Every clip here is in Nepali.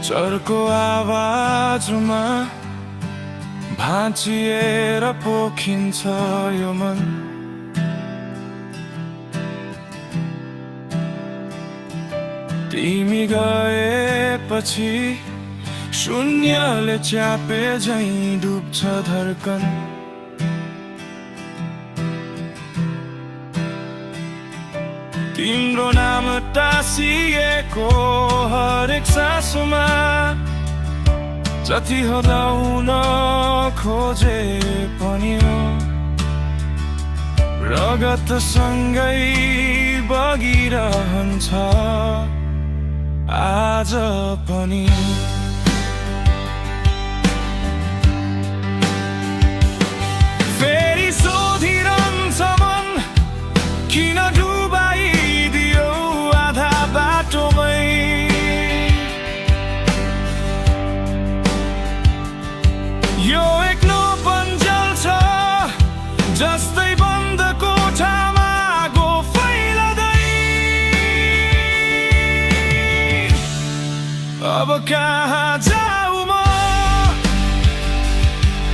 चर्को आवाजमा भाँचिएर पोखिन्छ यो मन। तिमी गएपछि शून्यले च्यापे झैं डुब्छ धड्कन। तिम्रो नाम टाँसिएको हरेक सासमा जति हराउन खोजे पनि हो रगतसँगै बगिरहन्छ आज पनि। फेरि सोधिरहन्छ मन किन डुबाइदियो आधा बाटोमै। यो एक्लोपन जल्छ जस्तै बन्द कोठामा आगो फैलदै। अब कहाँ जाऊ म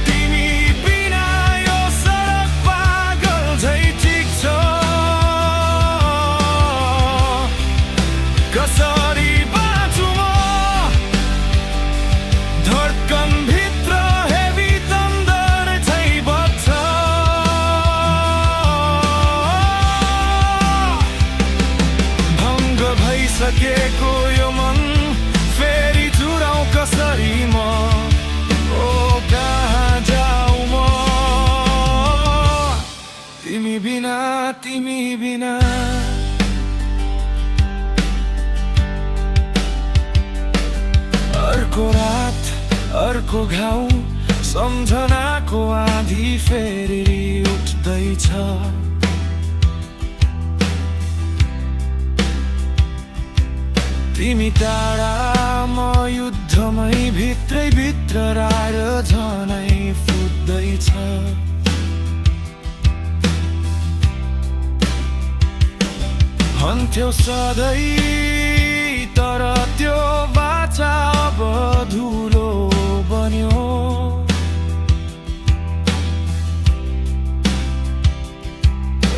तिमी बिना यो सडक पागल झै ठिक छ। कसरी बाँचु म धड्कन भित्र हेभी तन्दर झै बज्छ। भङ्ग भइसकेको यो मन फेरि जुराउ कसरी म। ओ कहाँ जाऊ म तिमी बिना तिमी बिना। अर्को रात अर्को घाउ सम्झनाको आँधी फेरि उठ्दैछ। तिमी टाढा म युद्धमै भित्रै भित्र राएर झनै फुट्दैछ। भन्थ्यौ सधैँ तर त्यो बाचा अब धुलो बन्यो।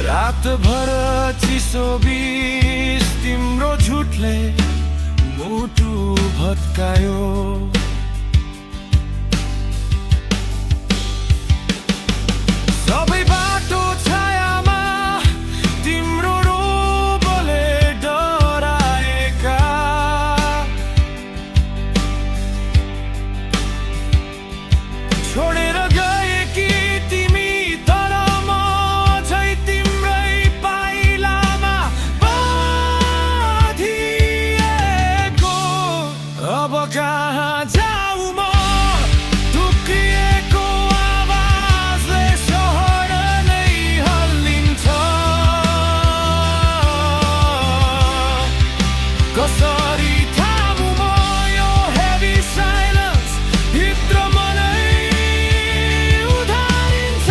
रातभर चिसो बिस तिम्रो झुटले मुटु भत्कायो। सबै बाटो छायामा तिम्रो रोबले डराएका। छोडेर गए कि तिमी तर म झै तिम्रै पाइलामा बाँधिएको। अब कहाँ जाऊ म दुखिएको आवाजले सहर नै हल्लिन्छ। कसरी थामु म यो हेभी साइलेन्स भित्र मनै उधारिन्छ।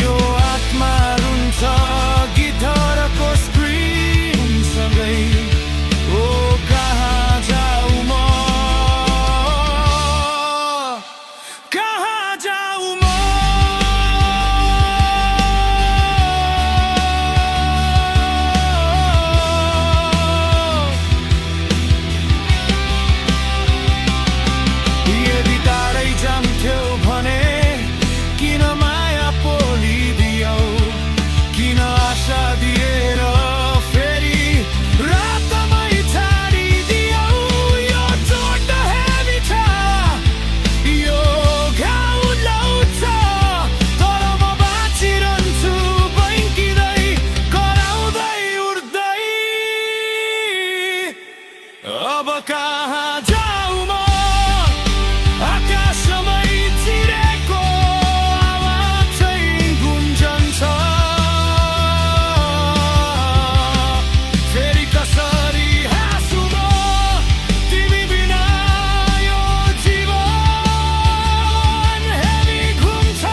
यो आत्मा रुन्छ गिटारको स्क्रिनसँगै। ओ कहाँ जाऊ म कहाँ जाऊ म। यदि टाढै जान्थ्यौ भने किन माया पोलिदियौ। किन आशा दिएर फेरि रातमै छाडिदियौ। यो चोट हेभी छ यो घाउ लाउँछ तर म बाँचिरहन्छु बैंकिँदै कराउँदै उड्दै। अब कहाँ जाऊ म आकाशमै चिरेको आवाज चाहिँ गुन्जन्छ। फेरि कसरी हाँसु म तिमी बिना यो जीवन हेभी घुम्छ।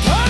धड्कन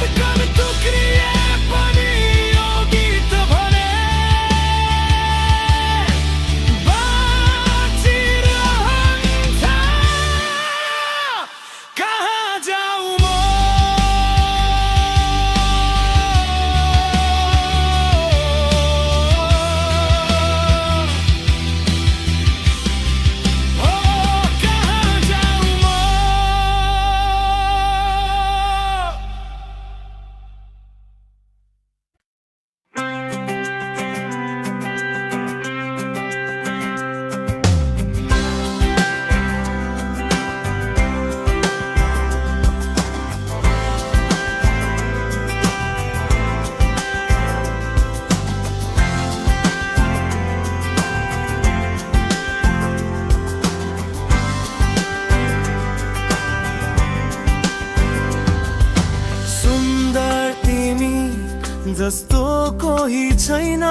जस्तो कोही छैन,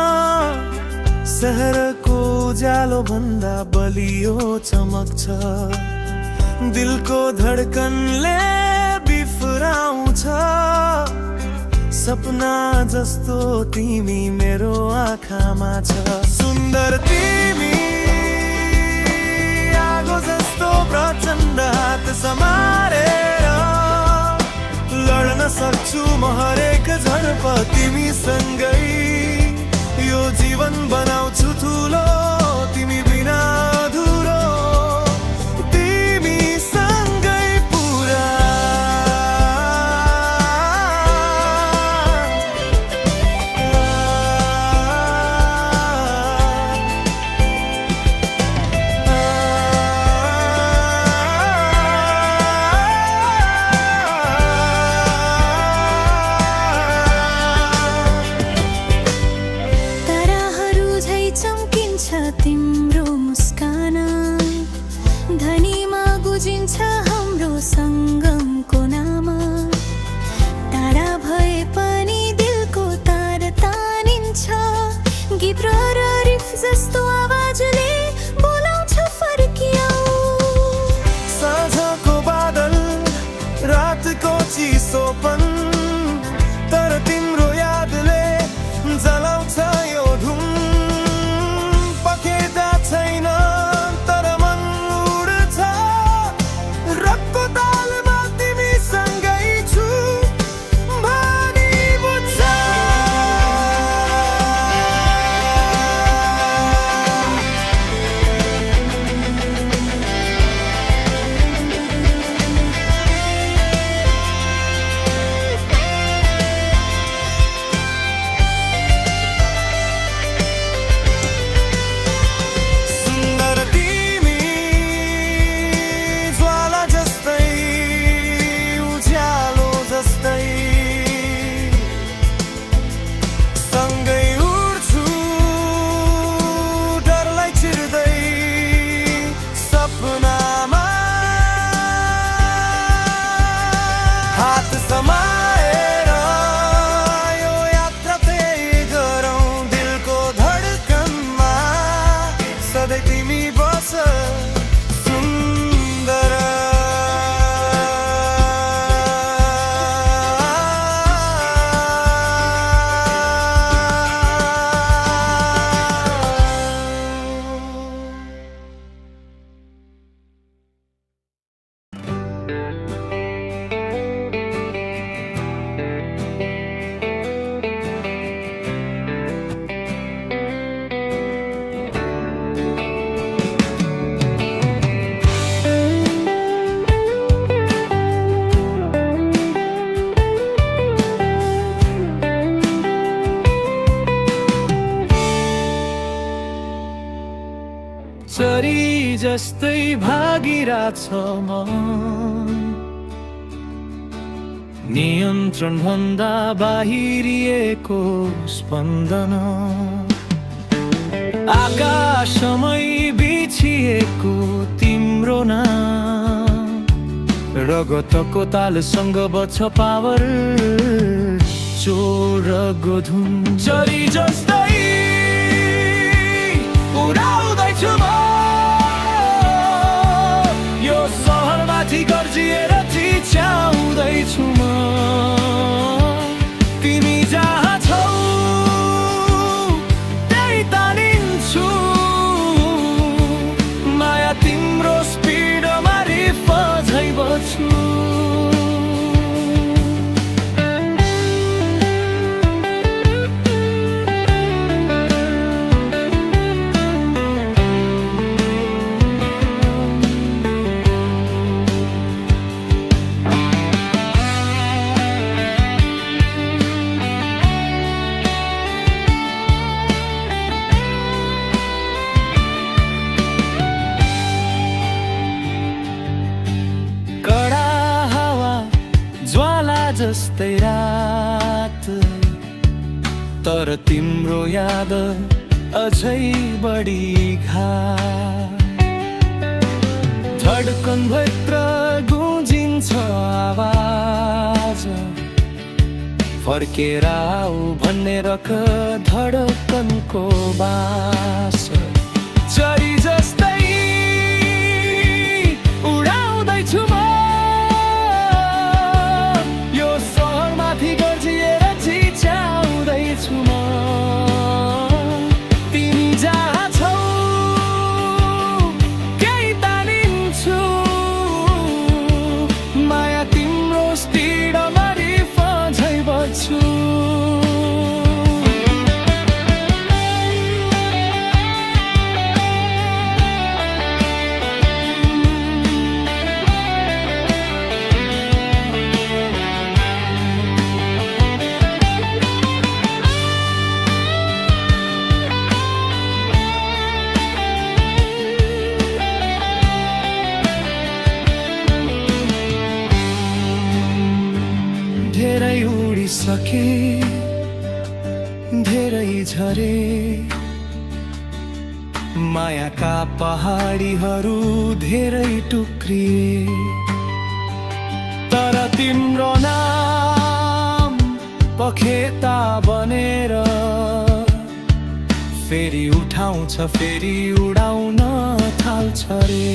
शहरको उज्यालो भन्दा बलियो चमक छ। दिलको धडकनले बिफराउँछ, सपना जस्तो तिमी मेरो आँखामा छ। सुन्दर तिमी आगो जस्तो प्रचण्ड हात समारेर लड्न सक्छु म हरेक झडप तिमीसँगै। यो जीवन बनाउँछु ठुलो, तिमी बिना अधुरो, तिमीसँगै पुरा। तिम्रो मुस्कान धनीमा गुजिन्छ हाम्रो सङ्गमको नाम। टाढा भए पनि दिलको तार तानिन्छ, गिब्र र रिफ जस्तो आवाजले बोलाउँछ फर्कियाऊ। साँझको बादल रातको चिसोपन, तर तिम्रो यादले जलाउँछ यो धुन। छैन तर मन उड्छ, रकको तालमा तिमीसँगै छु भनी बुझ्छ। हात समाएर यो यात्रा तय गरौँ, दिलको धडकनमा सधैँ तिमी बस सुन्दर। चरी जस्तै भागिरहेछ मन, नियन्त्रण भन्दा बाहिरिएको स्पन्दन। आकाशमै बिछिएको तिम्रो नाम, रगतको तालसँग बज्छ पावर चोरको धुन। चरी जस्तै उडाउँदैछु म यो सहरमाथि गर्जिएर चिच्याउँदैछु म। तिमी जहाँ छौ त्यही तानिन्छु, माया तिम्रो स्पिडमा रिफ झै बज्छु। जस्तै रात, तर तिम्रो याद अझै बढी घात। धडकन भित्र गुन्जिन्छ आवाज, फर्केर आऊ भन्ने रक धडकनको बास चरी जस्तै उडाउँदैछु म यो सहरमाथि गर्जिएर चिच्याउँदैछु म तिमी जहाँ छौ केही तानिन्छु माया तिम्रो स्पिडमा झै बच्छु धेरै उडिसके धेरै झरे मायाका पहाडीहरू धेरै टुक्रिए तर तिम्रो नाम पखेता बनेर फेरि उठाउँछ फेरि उडाउन थाल्छ रे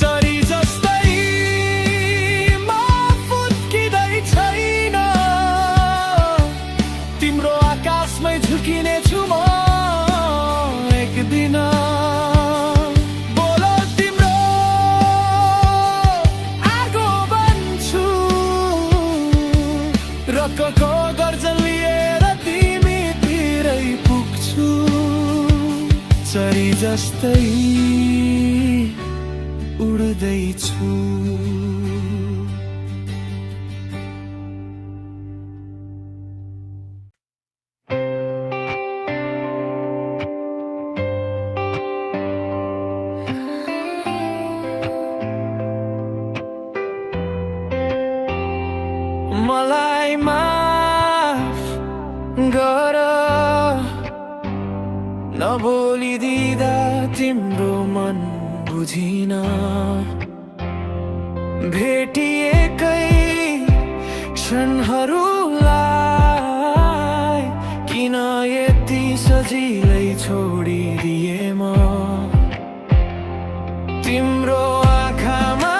चरी जस्तै तिम्रो आकाशमै झुकिनेछु म एक दिन बोलो तिम्रो आगो बन्छु रकको गर्जन लिएर तिमीतिरै पुग्छु चरी जस्तै उड्दैछु मलाई माफ गर नबोलिदिँदा तिम्रो मन बुझिन भेटिएकै क्षणहरूलाई किन यति सजिलै छोडिदिए म तिम्रो आँखामा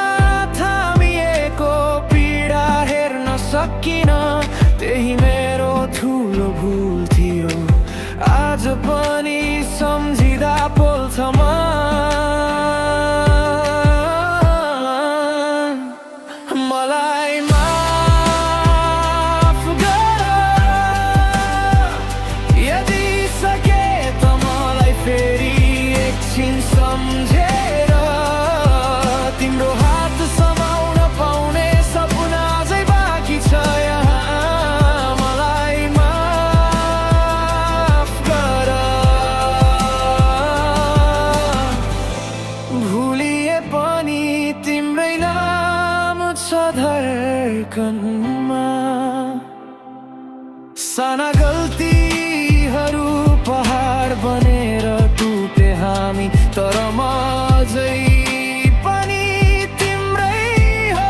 थामिएको पीडा हेर्न सकिन त्यही मेरो ठुलो भुल थियो आज पनि सम्झिँदा पोल्छ मलाई माफ गर यदि सके त मलाई फेरि एकछिन सम्झेर तिम्रो हात समाउन पाउने सपना अझै बाँकी छ यहाँ मलाई माफ गर भुलिए पनि तिम्रै नाम छ धड्कनमा साना गल्तीहरू पहाड बनेर टुटे हामी तर म अझै पनि तिम्रै हो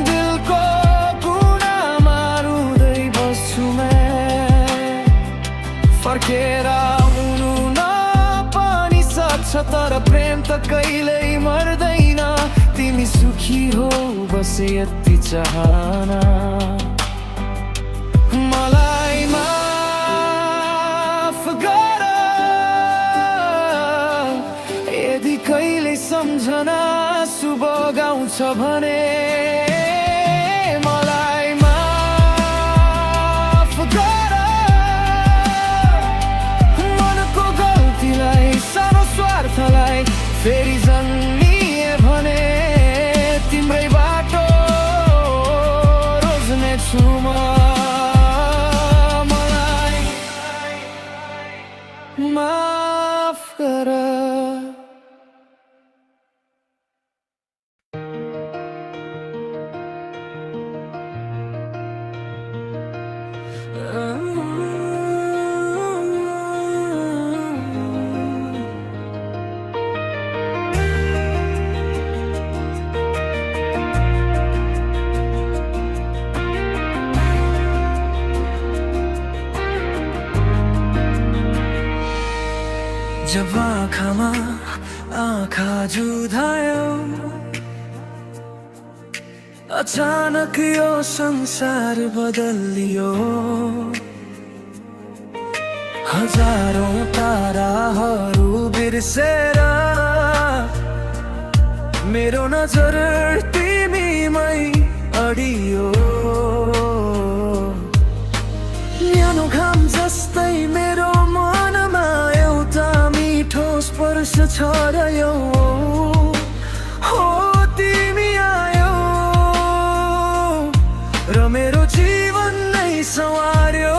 दिलको कुनामा रुँदै बस्छु म फर्केर आउनु नपनि सक्छ तर प्रेम त कहिल्यै मर्दैन तिमी सुखी हो बस यति चाहना मलाई माफ गर यदि कहिले सम्झना शुभ गाउँछ भने मलाई माफ गर मनको गल्तीलाई सानो स्वार्थलाई फेरि जन्मिए भने तिम्रै बाटो रोज्नेछु म मलाई माफ गर जब आँखामा आँखा जुधायो अचानक यो संसार बदलियो हजारौं ताराहरू बिर्सेर मेरो नजर तिमीमै अडियो न्यानो घाम जस्तै मेरो मनमा एउटा मिठो स्पर्श छरायो हो तिमी आयो र मेरो जीवन नै संवार्यो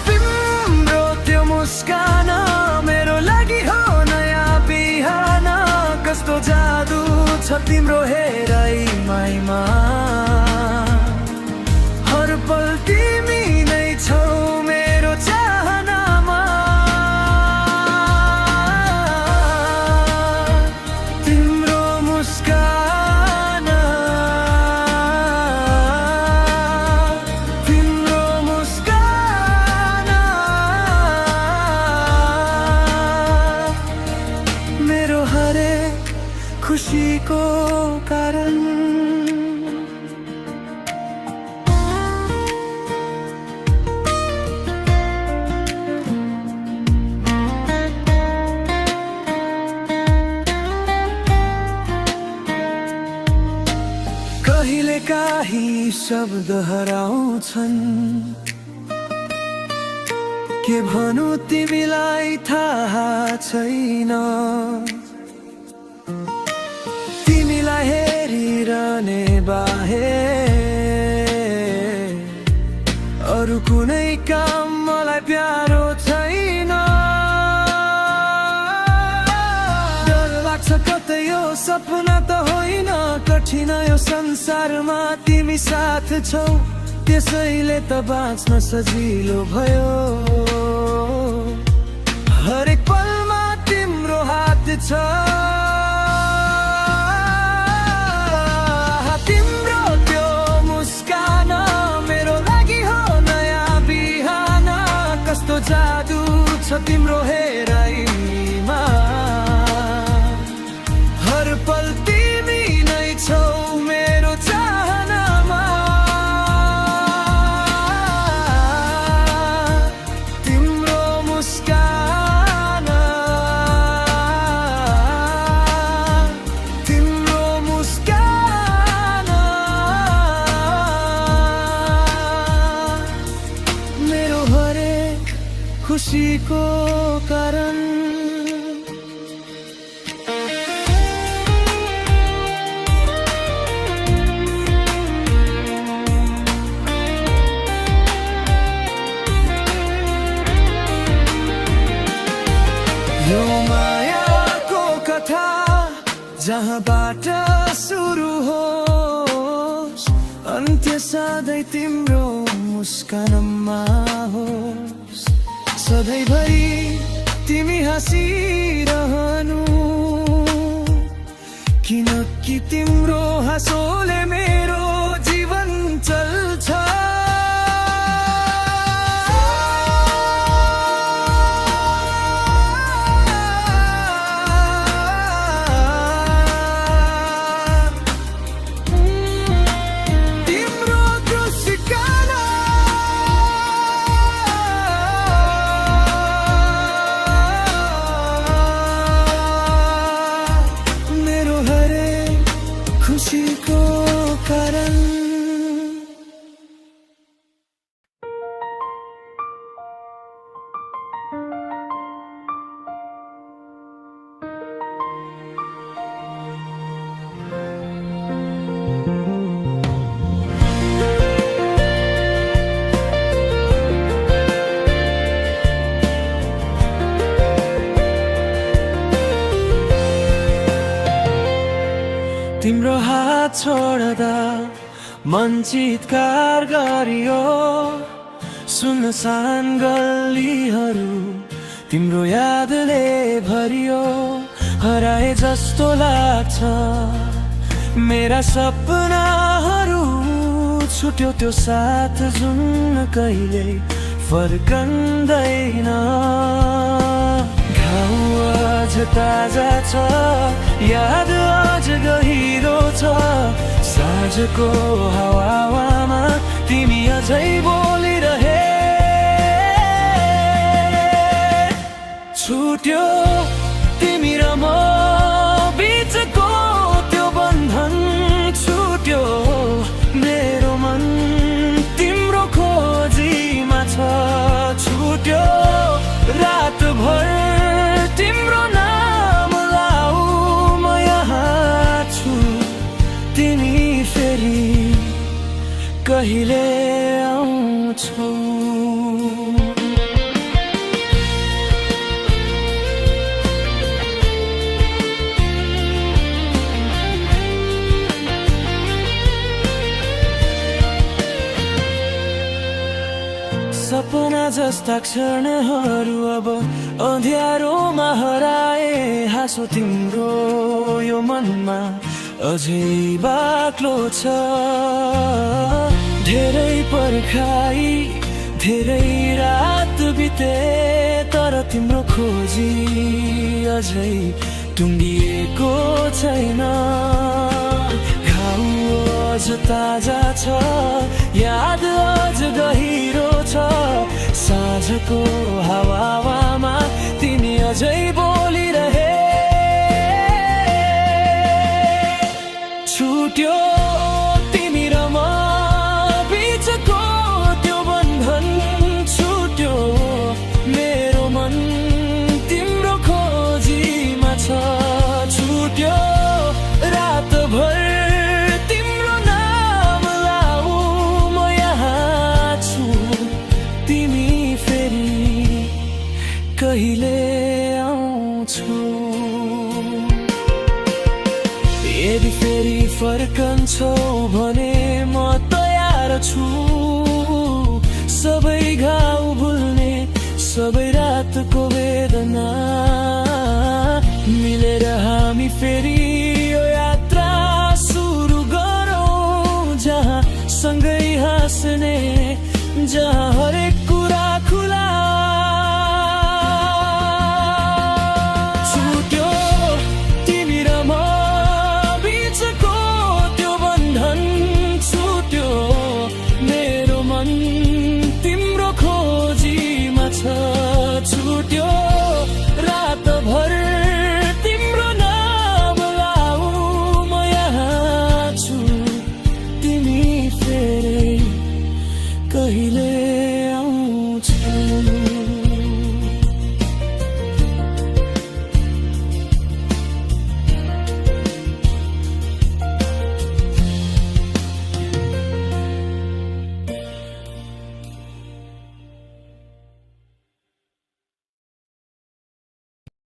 तिम्रो त्यो मुस्कान मेरो लागि हो नयाँ बिहान कस्तो जादु छ तिम्रो हेराइमाइमा हर पल तिमी नै छौ मेरो चाहनामा तिम्रो मुस्कान तिम्रो मुस्कान मेरो हरेक खुसीको कारण कहिलेकाही शब्द हराउँछन् के भनु तिमीलाई थाहा छैन तिमीलाई हेरिरहने बाहेक अरू कुनै काम मलाई प्यारो छैन डर लाग्छ कतै यो सपना त होइन कठिन यो संसारमा तिमी साथ छौ त्यसैले त बाँच्न सजिलो भयो हरेक पलमा तिम्रो हात छ तिम्रो त्यो मुस्कान मेरो लागि हो नयाँ बिहान कस्तो जादु छ तिम्रो हेराइमा हर पल तिमी नै छौ मेरो चाहनामा तिम्रो मुस्कान तिम्रो मुस्कान मेरो हरेक खुसीको कारण यो मायाको कथा जहाँबाट सुरु होस् अन्त्य सधैँ तिम्रो मुस्कानमा होस् सधैँभरि तिमी हाँसिरहनु किनकि तिम्रो हाँसोले मेरो जीवन चल्छ खुसीको कारण तिम्रो हात छोड्दा मन चितकार गरियो सुनसान गल्लीहरू तिम्रो यादले भरियो हराए जस्तो लाग्छ मेरा सपनाहरू छुट्यो त्यो साथ जुन कहिले फर्कँदैन घाउ अझ ताजा छ याद अझ गहिरो छ साँझको हावामा तिमी अझै बोलिरहे छुट्यो तिमी र म बिचको त्यो बन्धन छुट्यो मेरो मन तिम्रो खोजीमा छ छुट्यो रातभर तिम्रो नाम लाऊ म यहाँ छु तिमी फेरि कहिले आउँछौ सपना जस्ता क्षणहरू अब अँध्यारोमा हराए हाँसो तिम्रो यो मनमा अझै बाक्लो छ धेरै पर्खाई धेरै रात बिते तर तिम्रो खोजी अझै टुङ्गिएको छैन घाउ अझ ताजा छ याद अझ गहिरो छ साँझको हावामा तिमी अझै बोलिरहे छुट्यो तिमी र म बिचको त्यो बन्धन छुट्यो मेरो मन तिम्रो खोजीमा छ छुट्यो रातभर तिम्रो नाम लाऊ म यहाँ छु तिमी फेरि कहिले आउँछौ यदि फेरि फर्कन्छौ भने म तयार छु सबै घाउ भुल्ने सबै रातको वेदना मिलेर हामी फेरि यो यात्रा सुरु गरौँ जहाँ सँगै हाँस्ने जहाँ